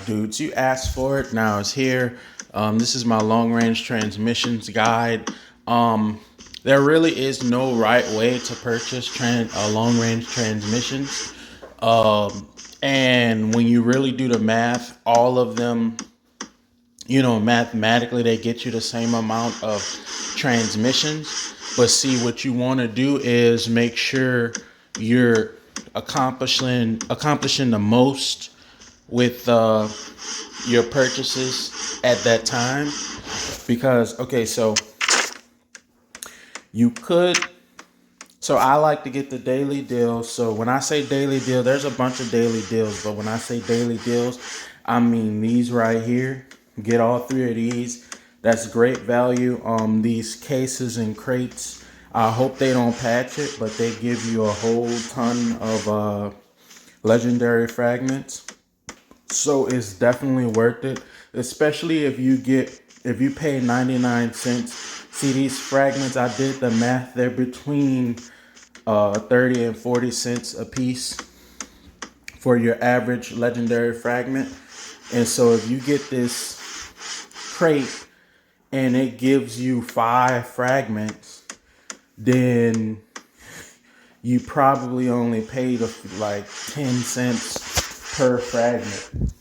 Dudes, you asked for it, now it's here. This is my long range transmissions guide. There really is no right way to purchase long range transmissions. And when you really do the math, all of them, mathematically they get you the same amount of transmissions. But see, what you want to do is make sure you're accomplishing the most with your purchases at that time. Because you could so I like to get the daily deals. So when I say daily deal, there's a bunch of daily deals, but when I say daily deals, I mean these right here. Get all three of these. That's great value. These cases and crates, I hope they don't patch it, but they give you a whole ton of legendary fragments. So it's definitely worth it, especially if you pay 99 cents. See, these fragments, I did the math, they're between 30 and 40 cents a piece for your average legendary fragment. And so if you get this crate and it gives you 5 fragments, then you probably only paid like 10 cents per fragment.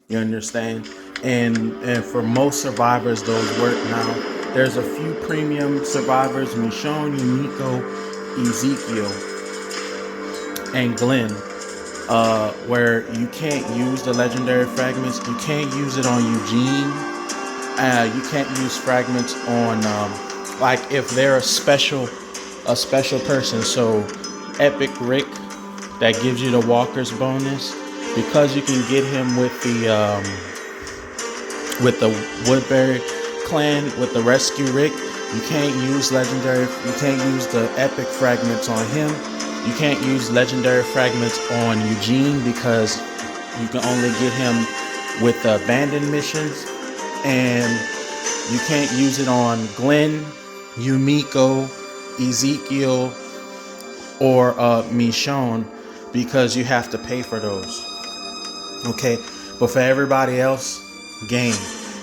You understand? And for most survivors, those work. Now, there's a few premium survivors: Michonne, Yumiko, Ezekiel, and Glenn, where you can't use the legendary fragments. You can't use it on Eugene. You can't use fragments on like if they're a special person. So Epic Rick, that gives you the Walker's bonus, because you can get him with the Woodbury clan with the Rescue Rick. You can't use the epic fragments on him. You can't use legendary fragments on Eugene because you can only get him with the abandoned missions. And you can't use it on Glenn, Yumiko, Ezekiel, or Michonne, because you have to pay for those. Okay, but for everybody else, game.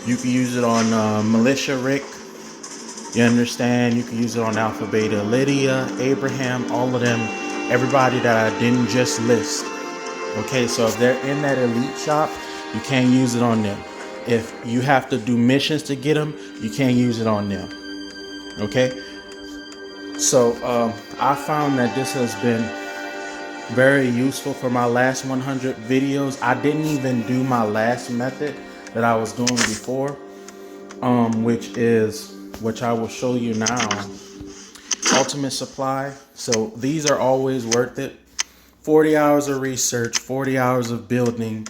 You can use it on Militia Rick. You understand? You can use it on Alpha Beta Lydia, Abraham, all of them. Everybody that I didn't just list. Okay, so if they're in that elite shop, you can't use it on them. If you have to do missions to get them, you can't use it on them. Okay, so I found that this has been very useful for my last 100 videos. I didn't even do my last method that I was doing before, which I will show you now. Ultimate supply. So these are always worth it. 40 hours of research, 40 hours of building,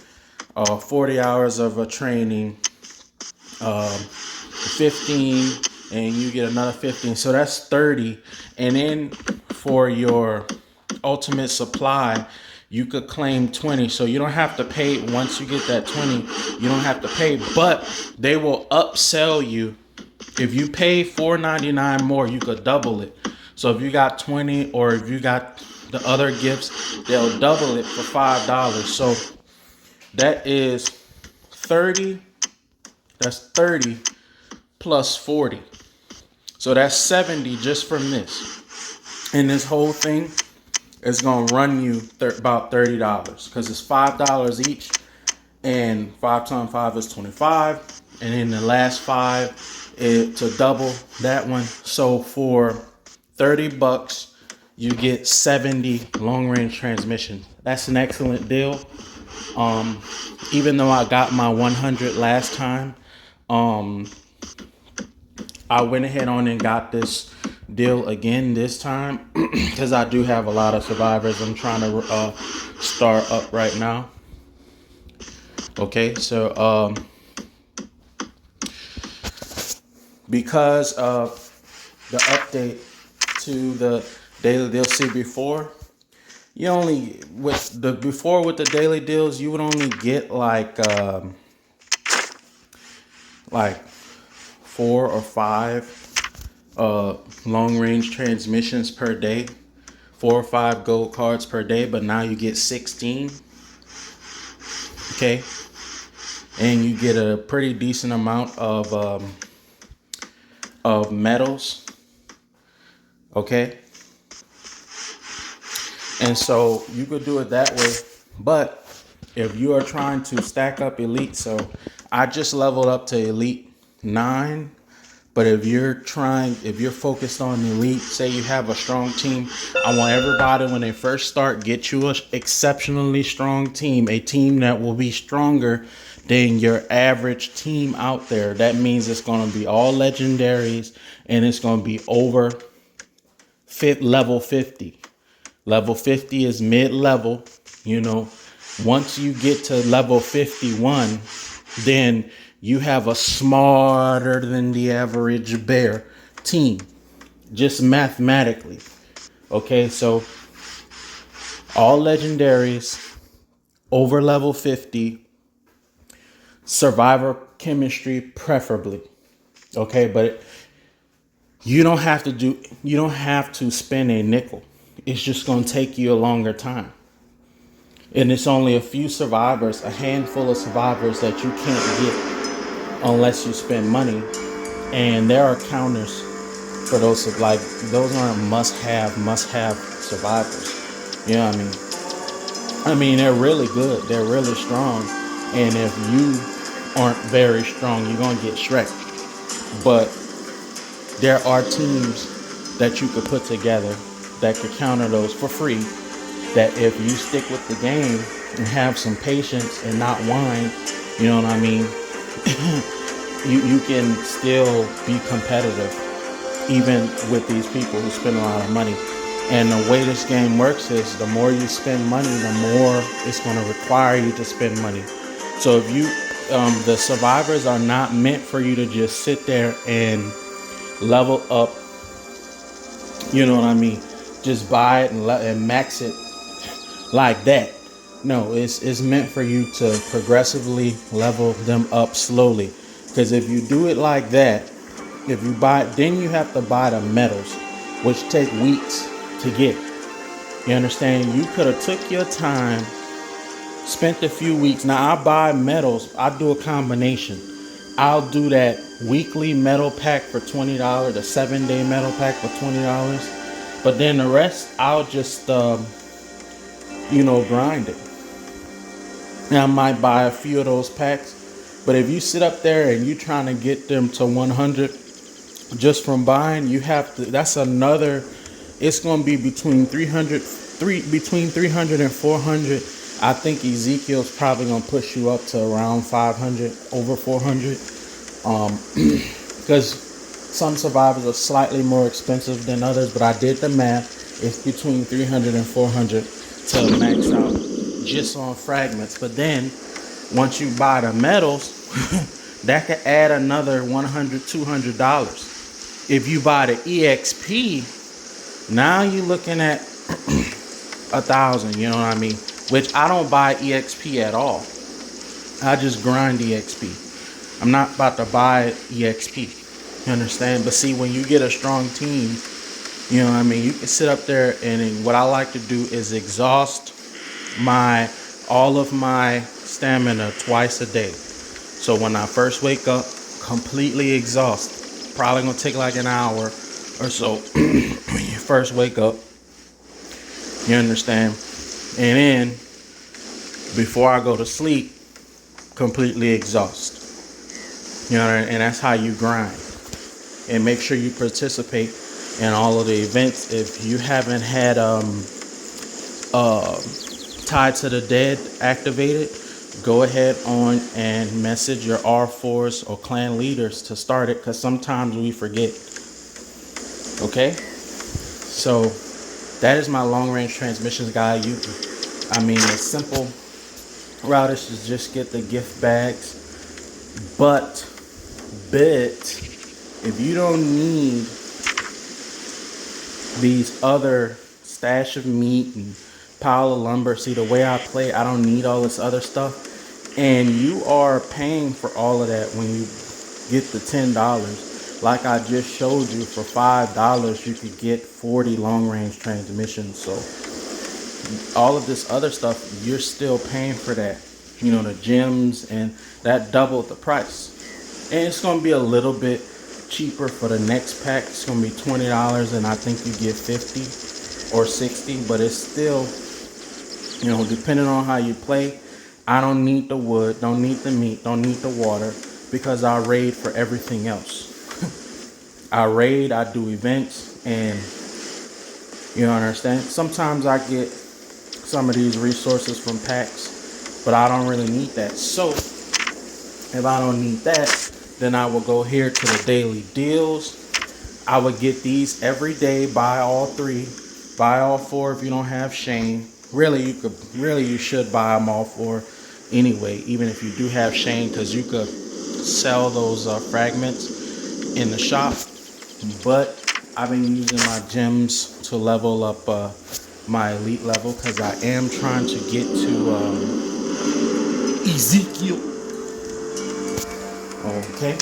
40 hours of a training, 15, and you get another 15. So that's 30. And then for your ultimate supply, you could claim 20. So you don't have to pay. Once you get that 20, you don't have to pay, but they will upsell you. If you pay $4.99 more, you could double it. So if you got 20, or if you got the other gifts, they'll double it for $5. So that is 30. That's 30 plus 40. So that's 70 just from this. And this whole thing is going to run you about $30, because it's $5 each. And 5 times 5 is 25. And then the last 5 is to double that one. So for $30, you get 70 long range transmission. That's an excellent deal. Even though I got my 100 last time, I went ahead on and got this deal again this time because I do have a lot of survivors I'm trying to start up right now. Okay, so because of the update to the daily deal, see, before you only with the daily deals, you would only get like 4 or 5 long range transmissions per day, 4 or 5 gold cards per day, but now you get 16. Okay, and you get a pretty decent amount of metals. Okay, and so you could do it that way. But if you are trying to stack up elite, so I just leveled up to elite 9. But if you're focused on elite, say you have a strong team, I want everybody when they first start, get you a exceptionally strong team, a team that will be stronger than your average team out there. That means it's going to be all legendaries and it's going to be over level 50. Level 50 is mid-level, you know. Once you get to level 51, then you have a smarter than the average bear team, just mathematically. Okay, so all legendaries over level 50, survivor chemistry preferably. Okay, but you don't have to spend a nickel. It's just going to take you a longer time. And it's only a few survivors, a handful of survivors that you can't get unless you spend money. And there are counters for those, like, those aren't must have survivors. You know what I mean? I mean, they're really good. They're really strong. And if you aren't very strong, you're going to get shreked. But there are teams that you could put together that could counter those for free. That if you stick with the game and have some patience and not whine, you know what I mean? you can still be competitive even with these people who spend a lot of money. And the way this game works is the more you spend money, the more it's going to require you to spend money. So if you, the survivors are not meant for you to just sit there and level up, you know what I mean? Just buy it and max it like that. No, it's meant for you to progressively level them up slowly. Because if you do it like that, if you buy it, then you have to buy the metals, which take weeks to get. You understand? You could have took your time, spent a few weeks. Now I buy metals. I do a combination. I'll do that weekly metal pack for $20, the 7-day metal pack for $20. But then the rest, I'll just grind it. And I might buy a few of those packs. But if you sit up there and you're trying to get them to 100 just from buying, you have to, that's another, it's going to be between 300 and 400. I think Ezekiel's probably going to push you up to around 500, over 400. Because some survivors are slightly more expensive than others, but I did the math. It's between 300 and 400 to max out just on fragments. But then once you buy the metals, that could add another $100, $200. If you buy the EXP, now you're looking at 1,000, you know what I mean? Which I don't buy EXP at all. I just grind EXP. I'm not about to buy EXP. You understand? But see, when you get a strong team, you know what I mean? You can sit up there and what I like to do is exhaust all of my stamina twice a day. So when I first wake up, completely exhausted. Probably gonna take like an hour or so when you first wake up. You understand? And then before I go to sleep, completely exhausted. You know, and that's how you grind. And make sure you participate in all of the events. If you haven't had Tied to the Dead activated, go ahead on and message your R4s or clan leaders to start it, because sometimes we forget. Okay, so that is my long range transmissions guide. A simple route is to just get the gift bags, but if you don't need these other stash of meat and pile of lumber, see the way I play, I don't need all this other stuff, and you are paying for all of that when you get the $10. Like I just showed you, for $5 you could get 40 long range transmissions. So all of this other stuff, you're still paying for that. you know, the gyms, and that doubled the price. And it's going to be a little bit cheaper for the next pack. It's going to be $20, and I think you get 50 or 60, but it's still, you know, depending on how you play. I don't need the wood, don't need the meat, don't need the water, because I raid for everything else. I raid, I do events, and you understand. Sometimes I get some of these resources from packs, but I don't really need that. So if I don't need that, then I will go here to the daily deals. I would get these every day. Buy all 3, buy all 4 if you don't have Shane. Really, you should buy them all 4 anyway, even if you do have Shane, because you could sell those fragments in the shop. But I've been using my gems to level up my elite level, because I am trying to get to Ezekiel. Okay.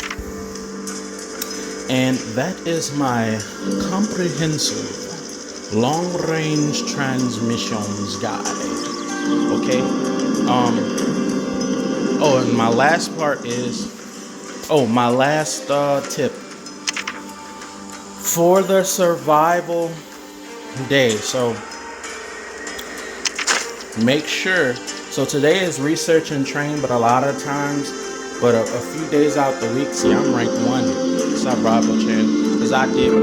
And that is my comprehensive long-range transmissions guide. Okay. Oh, and my last part is, my last tip for the survival day. So make sure. So today is research and train, but a lot of times, but a few days out the week. See, I'm ranked 1. Survival chain, because I trained a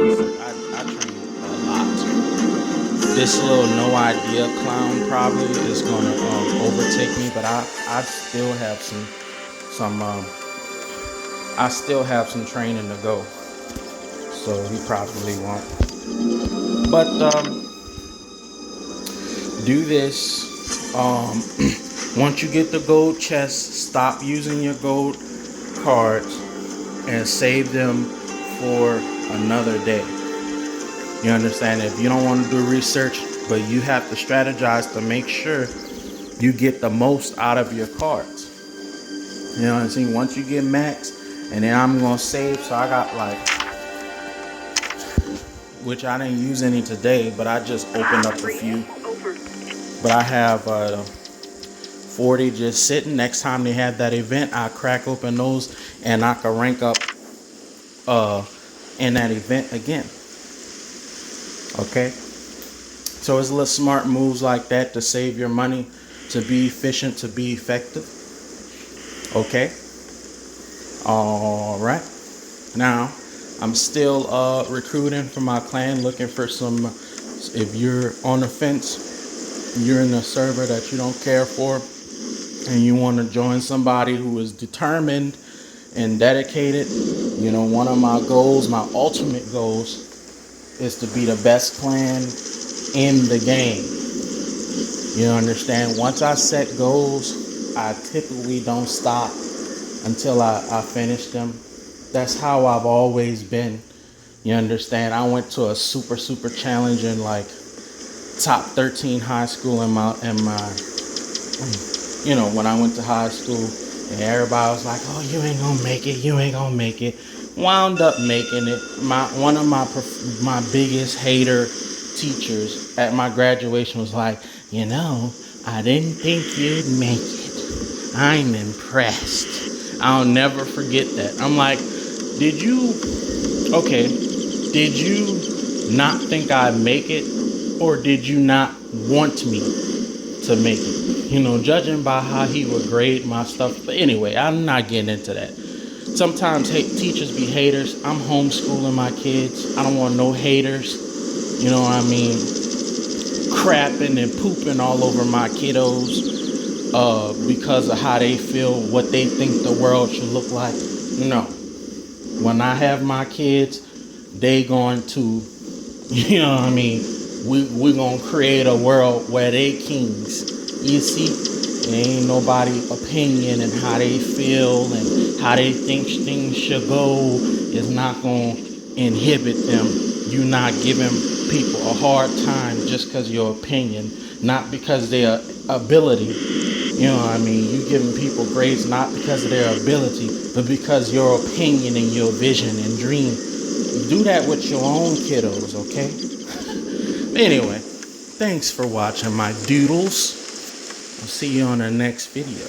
lot. This little no idea clown probably is gonna overtake me, but I still have some training to go, so he probably won't. But do this. Once you get the gold chest, stop using your gold cards and save them for another day. You understand? If you don't want to do research, but you have to strategize to make sure you get the most out of your cards. You know what I'm saying? Once you get max, and then I'm going to save. So I got which I didn't use any today, but I just opened up a few. But I have 40 just sitting. Next time they have that event, I crack open those, and I can rank up in that event again. Okay, so it's little smart moves like that to save your money, to be efficient, to be effective. Okay, all right. Now I'm still recruiting for my clan, looking for some. If you're on the fence, you're in a server that you don't care for, and you want to join somebody who is determined and dedicated, you know, one of my goals, my ultimate goals, is to be the best clan in the game. You understand? Once I set goals, I typically don't stop until I finish them. That's how I've always been. You understand? I went to a super challenging, like, top 13 high school in my you know, when I went to high school, and everybody was like, oh, you ain't gonna make it, you ain't gonna make it. Wound up making it. One of my biggest hater teachers at my graduation was like, you know, I didn't think you'd make it. I'm impressed. I'll never forget that. I'm like, did you not think I'd make it, or did you not want me to make it? You know, judging by how he would grade my stuff. But anyway, I'm not getting into that. Sometimes teachers be haters. I'm homeschooling my kids. I don't want no haters. You know what I mean? Crapping and pooping all over my kiddos because of how they feel, what they think the world should look like. No. When I have my kids, they going to, you know what I mean? We're going to create a world where they kings. You see? There ain't nobody opinion and how they feel and how they think things should go is not going to inhibit them. You not giving people a hard time just because of your opinion, not because their ability. You know what I mean? You giving people grades not because of their ability, but because your opinion and your vision and dream. Do that with your own kiddos, okay? Anyway, thanks for watching my doodles. I'll see you on the next video.